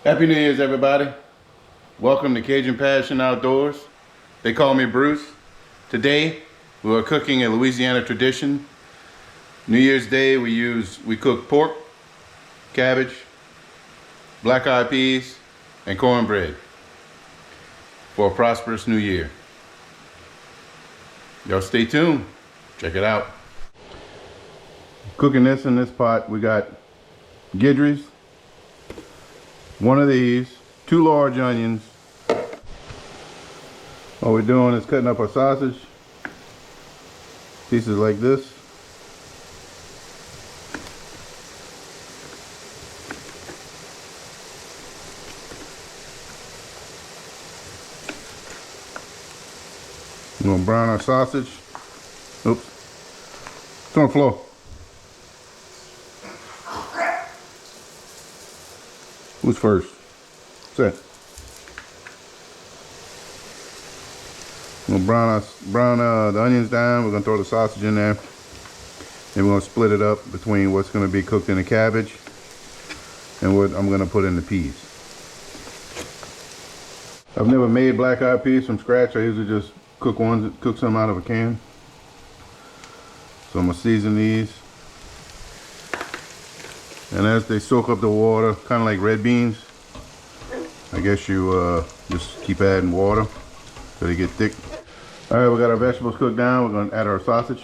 Happy New Year's, everybody. Welcome to Cajun Passion Outdoors. They call me Bruce. Today, we are cooking a Louisiana tradition. New Year's Day, we cook pork, cabbage, black-eyed peas, and cornbread for a prosperous new year. Y'all stay tuned. Check it out. Cooking this in this pot, we got Guidry's, one of these, 2 large onions. All we're doing is cutting up our sausage, pieces like this. We're gonna brown our sausage. Oops, it's on the floor. Who's first? Set. We're gonna brown the onions down. We're gonna throw the sausage in there, and we're gonna split it up between what's gonna be cooked in the cabbage and what I'm gonna put in the peas. I've never made black-eyed peas from scratch. I usually just cook some out of a can. So I'm gonna season these. And as they soak up the water, kind of like red beans, I guess you just keep adding water so they get thick. All right, we got our vegetables cooked down. We're gonna add our sausage.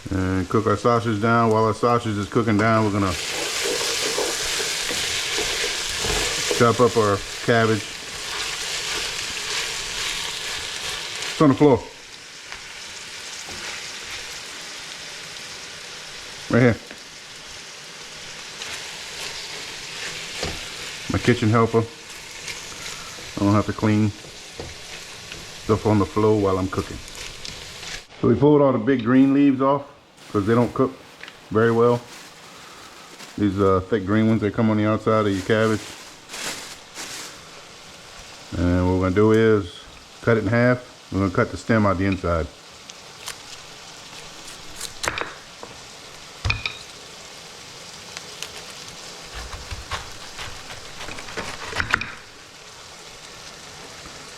And cook our sausage down. While our sausage is cooking down, we're gonna chop up our cabbage. It's on the floor. Right here. My kitchen helper. I don't have to clean stuff on the floor while I'm cooking. So we pulled all the big green leaves off because they don't cook very well. These thick green ones that come on the outside of your cabbage. And what we're gonna do is cut it in half. We're going to cut the stem out the inside.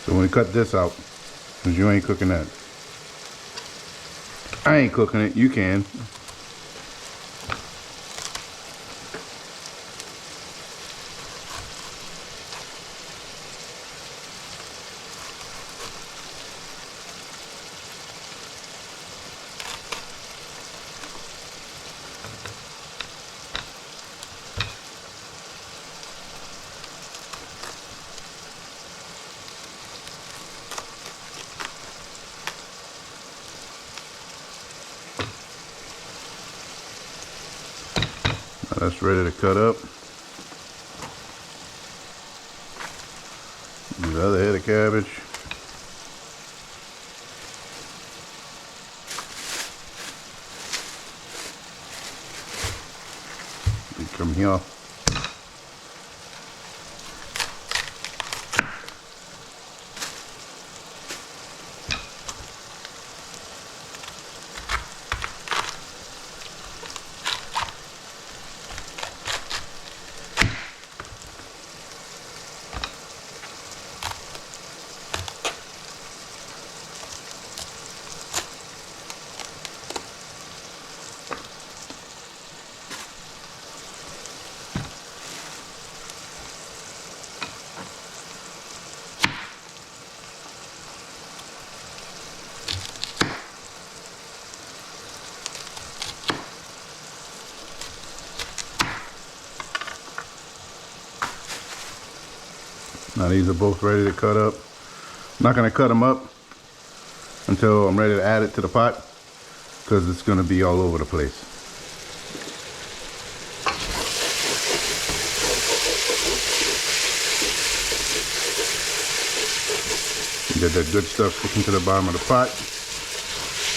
So when we cut this out, because you ain't cooking that. I ain't cooking it, you can. That's ready to cut up. The other head of cabbage. You come here. Now these are both ready to cut up. I'm not going to cut them up until I'm ready to add it to the pot because it's going to be all over the place. Get that good stuff sticking to the bottom of the pot.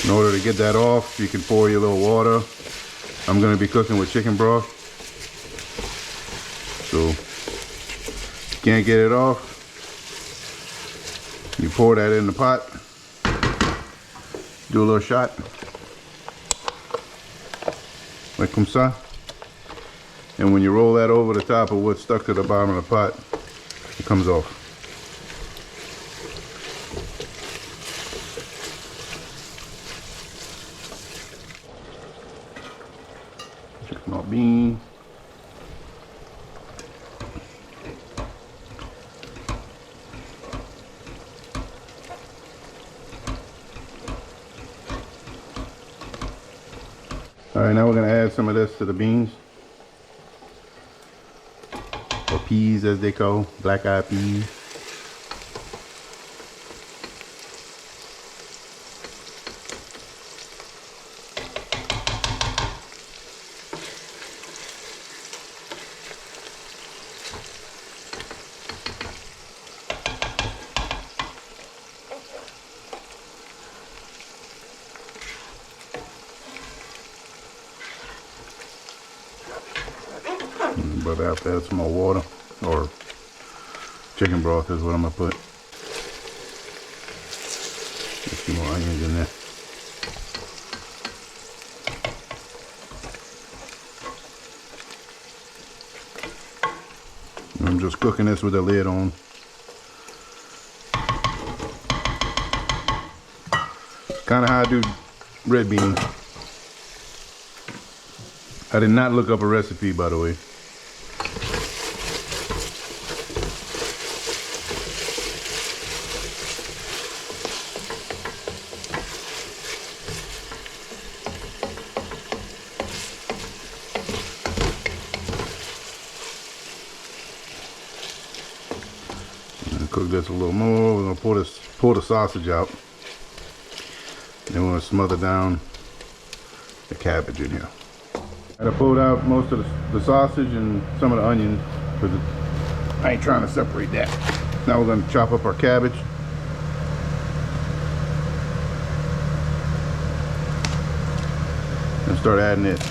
In order to get that off, you can pour your little water. I'm going to be cooking with chicken broth. So can't get it off, you pour that in the pot, Do a little shot. Like comme ça. And when you roll that over the top of what's stuck to the bottom of the pot, it comes off. Small beans. All right, now we're gonna add some of this to the beans, or peas as they call, black-eyed peas. But I have to add some more water, or chicken broth is what I'm gonna put. Get some more onions in there. And I'm just cooking this with the lid on. Kind of how I do red beans. I did not look up a recipe, by the way. Cook this a little more. We're gonna pour the sausage out. Then we're gonna smother down the cabbage in here. I pulled out most of the sausage and some of the onions because I ain't trying to separate that. Now we're gonna chop up our cabbage. And start adding it.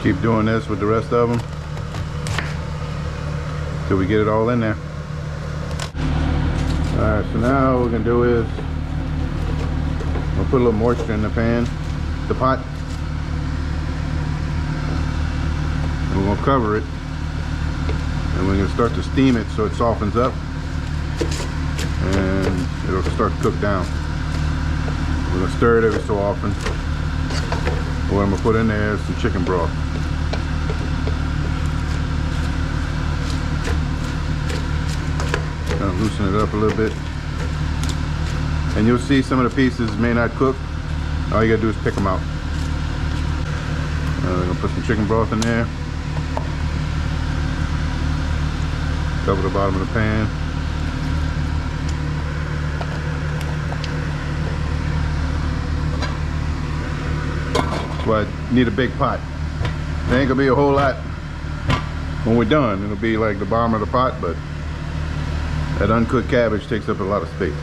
Keep doing this with the rest of them till we get it all in there. Alright, so now what we're going to do is we'll put a little moisture in the pot. And we're going to cover it. And we're going to start to steam it so it softens up. And it'll start to cook down. We're going to stir it every so often. What I'm going to put in there is some chicken broth. Kind of loosen it up a little bit. And you'll see some of the pieces may not cook. All you gotta do is pick them out. We're gonna put some chicken broth in there. Cover the bottom of the pan. That's why I need a big pot. There ain't gonna be a whole lot when we're done. It'll be like the bottom of the pot, but that uncooked cabbage takes up a lot of space.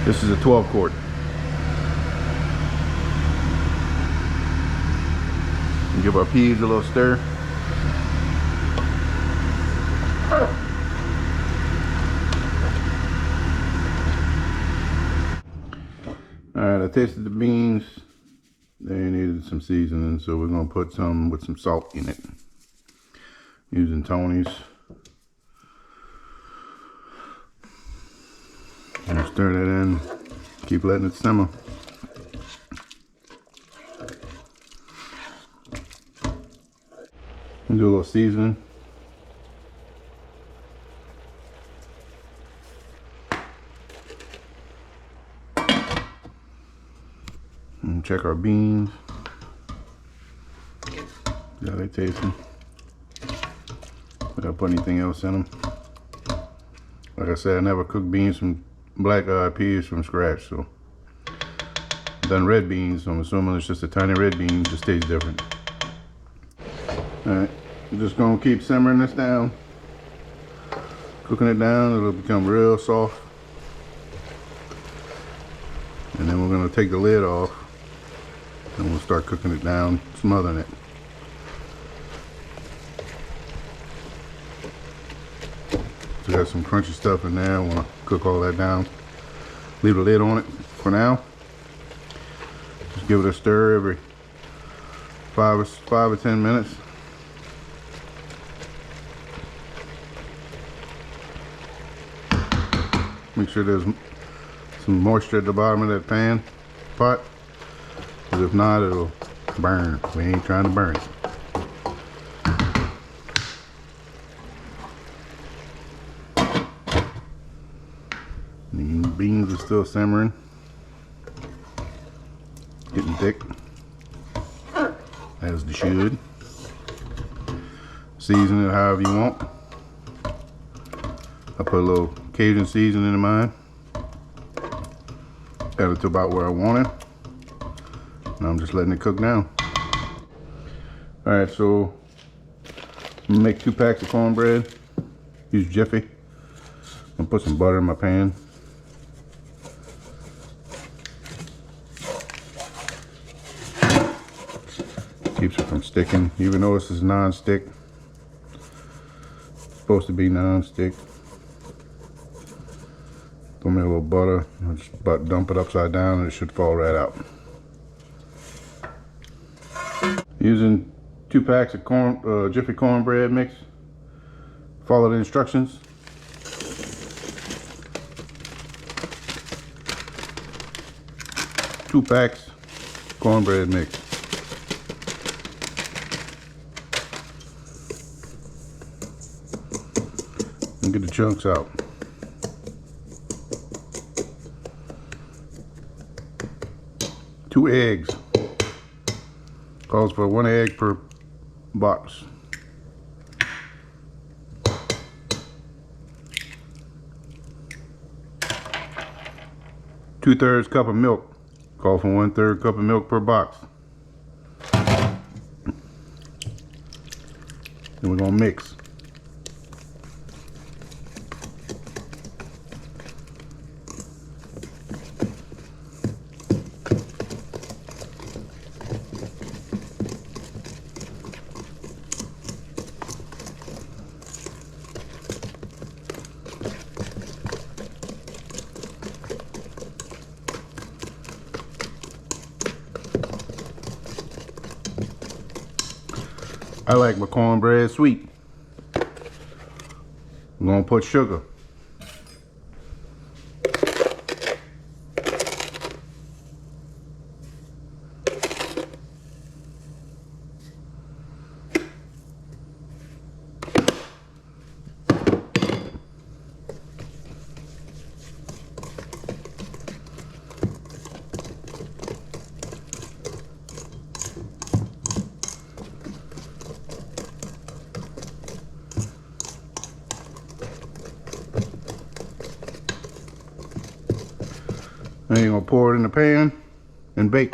This is a 12 quart. And give our peas a little stir. Alright, I tasted the beans. They needed some seasoning, so we're gonna put some with some salt in it. Using Tony's. And stir that in. Keep letting it simmer. And do a little seasoning. And check our beans. Yeah, they tasting. I don't put anything else in them. Like I said, I never cook beans from black-eyed peas from scratch, so I've done red beans, so I'm assuming it's just a tiny red bean, just tastes different. Alright, I'm just gonna keep simmering this down. Cooking it down, it'll become real soft. And then we're gonna take the lid off and we'll start cooking it down, smothering it. So got some crunchy stuff in there. I want to cook all that down. Leave the lid on it for now. Just give it a stir every 5 or 10 minutes. Make sure there's some moisture at the bottom of that pot, because if not, it'll burn. We ain't trying to burn it. The beans are still simmering, getting thick, as they should. Season it however you want. I put a little Cajun seasoning in mine. Got it to about where I want it. Now I'm just letting it cook down. Alright, so I'm gonna make 2 packs of cornbread. Use Jiffy. I'm gonna put some butter in my pan. Keeps it from sticking, even though this is non-stick. It's supposed to be non-stick. Throw me a little butter. I'll just about dump it upside down and it should fall right out. Using 2 packs of Jiffy cornbread mix. Follow the instructions. Two packs cornbread mix. And get the chunks out. Two eggs. Calls for 1 egg per box. 2/3 cup of milk. Call for 1/3 cup of milk per box. Then we're gonna mix. I like my cornbread sweet. I'm gonna put sugar. Then you're gonna pour it in the pan and bake.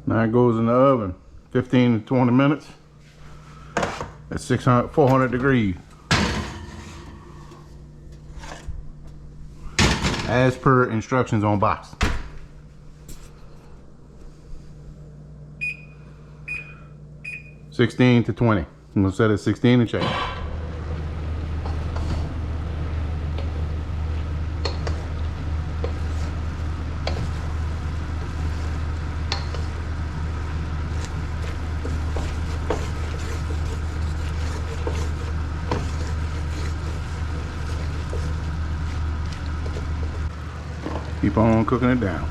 Now it goes in the oven 15 to 20 minutes at 400 degrees. As per instructions on box. $16 to $20. I'm gonna set it at 16 and check. Keep on cooking it down.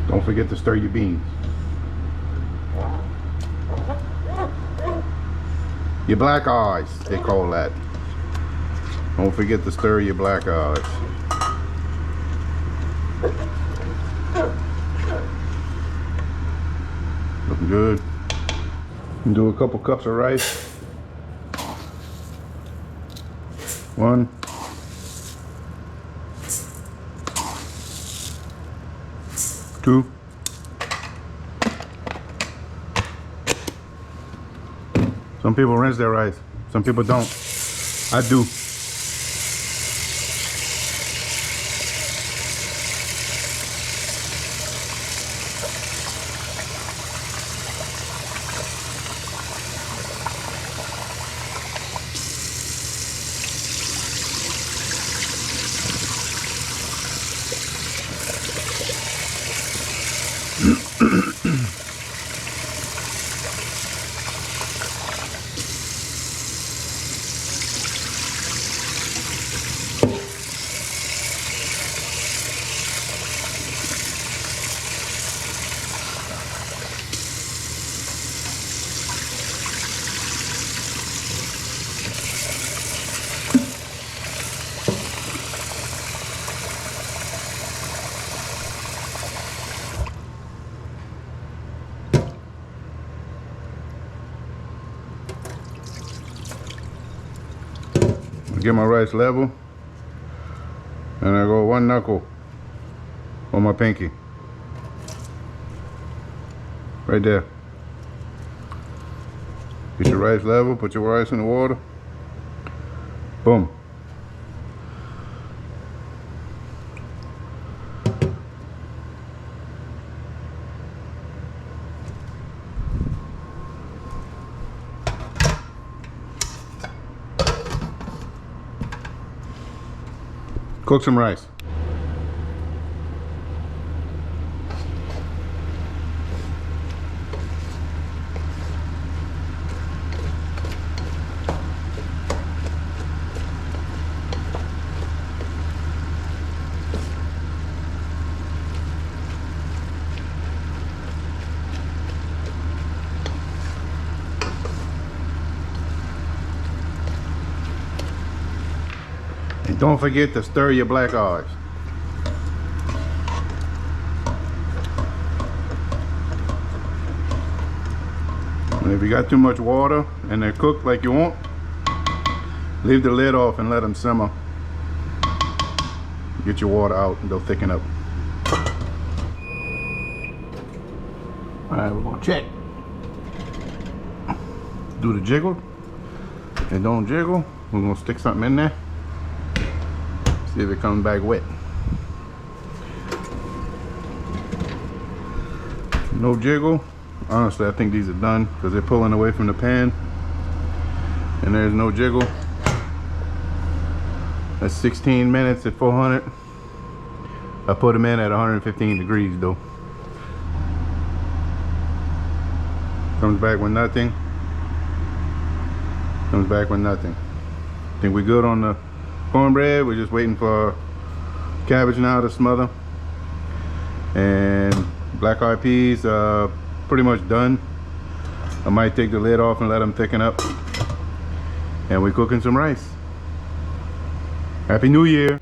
Don't forget to stir your beans. Your black eyes, they call that. Don't forget to stir your black eyes. Looking good. Do a couple cups of rice. 1. 2. Some people rinse their rice. Some people don't. I do. Get my rice level, and I go 1 knuckle on my pinky. Right there. Get your rice level, put your rice in the water. Boom. Cook some rice. And don't forget to stir your black eyes. And if you got too much water and they're cooked like you want, leave the lid off and let them simmer. Get your water out and they'll thicken up. Alright, we're gonna check. Do the jiggle. It don't jiggle, we're gonna stick something in there. See if it comes back wet. No jiggle. Honestly, I think these are done because they're pulling away from the pan. And there's no jiggle. That's 16 minutes at 400. I put them in at 115 degrees though. Comes back with nothing. Comes back with nothing. Think we're good on the cornbread. We're just waiting for cabbage now to smother, and black eyed peas pretty much done. I might take the lid off and let them thicken up, and we're cooking some rice. Happy New Year.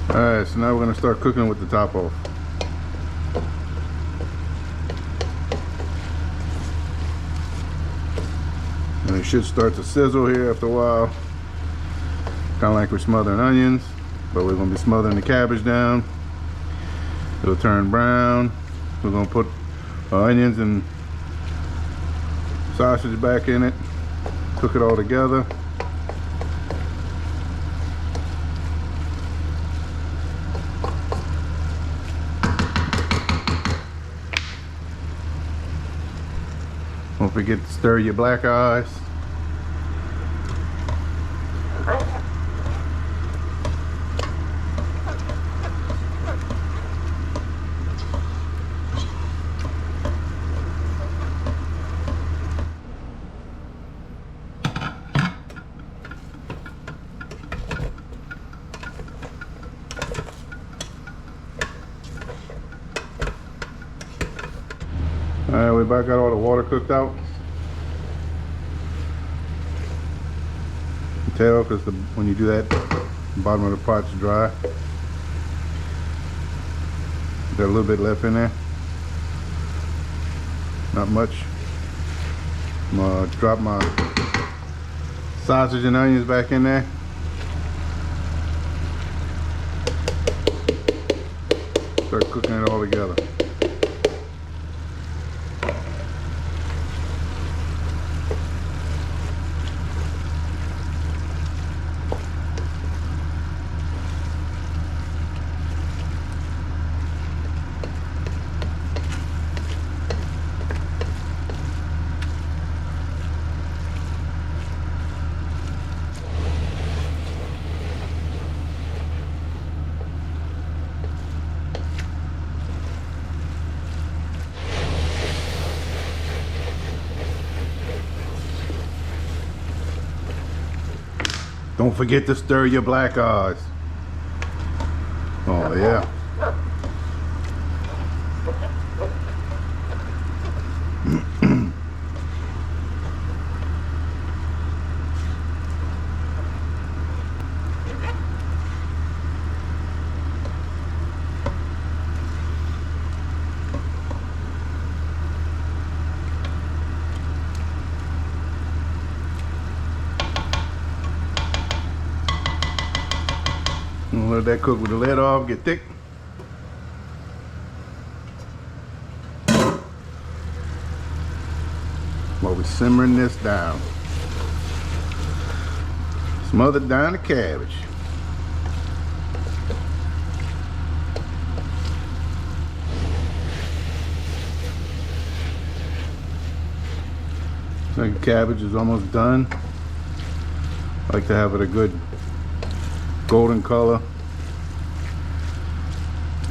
Alright, so now we're going to start cooking with the top off. And it should start to sizzle here after a while. Kind of like we're smothering onions, but we're going to be smothering the cabbage down. It'll turn brown. We're going to put our onions and sausage back in it. Cook it all together. Don't forget to stir your black eyes. Alright, we about got all the water cooked out. You can tell because when you do that, the bottom of the pot's dry. Got a little bit left in there. Not much. I'm gonna drop my sausage and onions back in there. Start cooking it all together. Don't forget to stir your black eyes. Oh yeah. Let that cook with the lid off, get thick. While we're simmering this down. Smother down the cabbage. Like the cabbage is almost done. I like to have it a good golden color.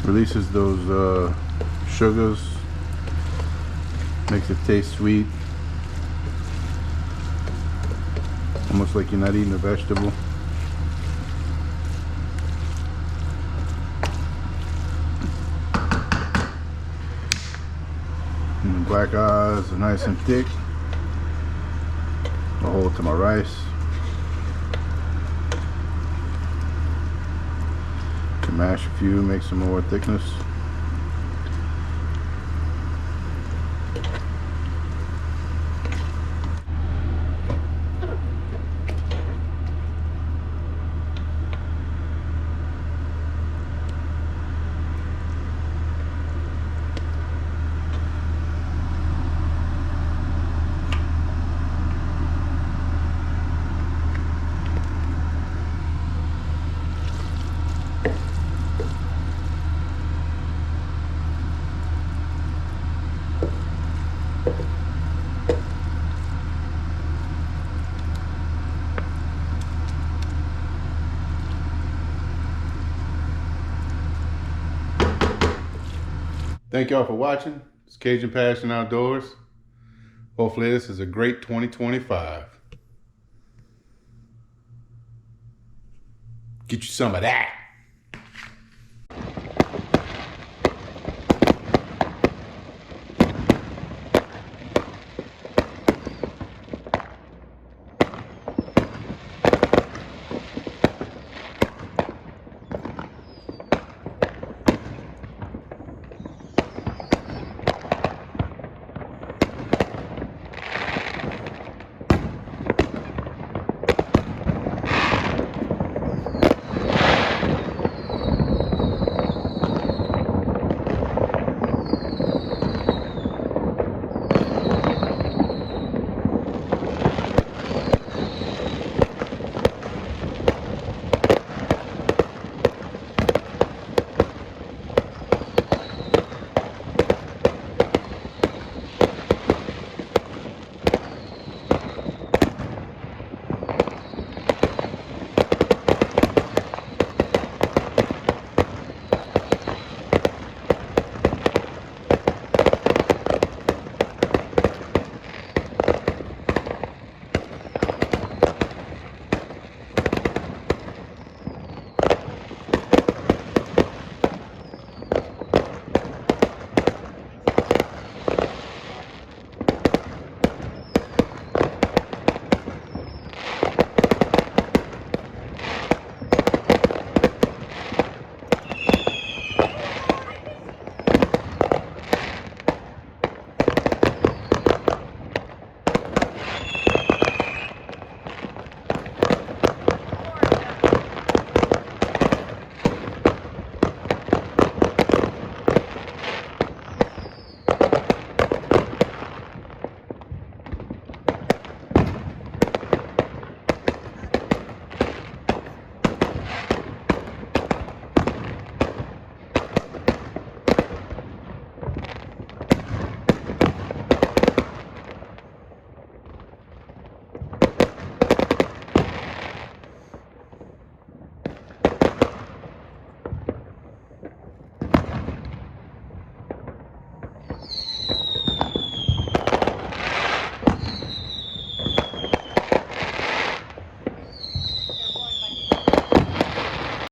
Releases those sugars, makes it taste sweet, almost like you're not eating a vegetable. And the black eyes are nice and thick. I'll hold it to my rice. Mash a few, make some more thickness. Thank y'all for watching. It's Cajun Passion Outdoors. Hopefully this is a great 2025. Get you some of that.